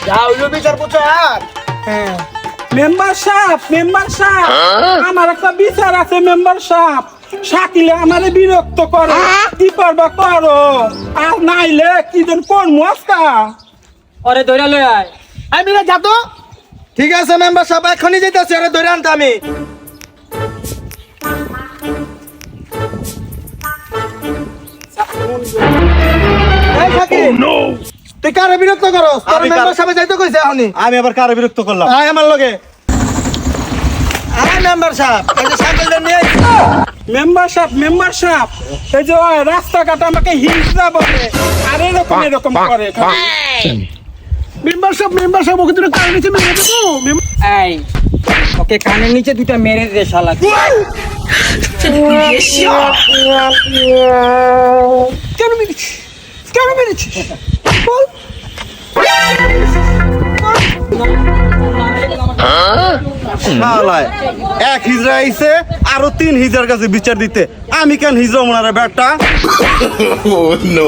যাও বিচার বুঝার। হ্যাঁ মেম্বার সাহেব আমার একটা বিচার আছে মেম্বার সাহেব। শাকিলে আমারে বিরক্ত করে, কি করবা করো, আর নাইলে কি জন কোন মস্কা ওরে ধরে লই আয়। আমি না যাতো। ঠিক আছে মেম্বার সাহেব, এখনই যাইতাছি, আরে ধরে আনতে আমি। এই শাকিল, তুই কারে বিরক্ত করস? তোর মেম্বার সাহেব যাইতে কইছে এখনই। আমি আবার কারে বিরক্ত করলাম? আয় আমার লগে। আয় মেম্বার সাহেব, এই যে সাইকেলটা নিয়ে আইছি। মেম্বার সাহেব এই যে রাস্তাঘাট আমাকে হিংসা বলে আর এরকম করে। মেম্বার সাহেব ওকে তুমি কারে নিচে মেরে দেবো। এই ওকে কানের নিচে দুটো মেরে দে শালা। কেন মেরেছিস বল। শালায় এক হিজড়া আইছে আরো 3 হিজড়ার কাছে বিচার দিতে, আমি কেন হিজড়া মনারে বেটা? Oh, no.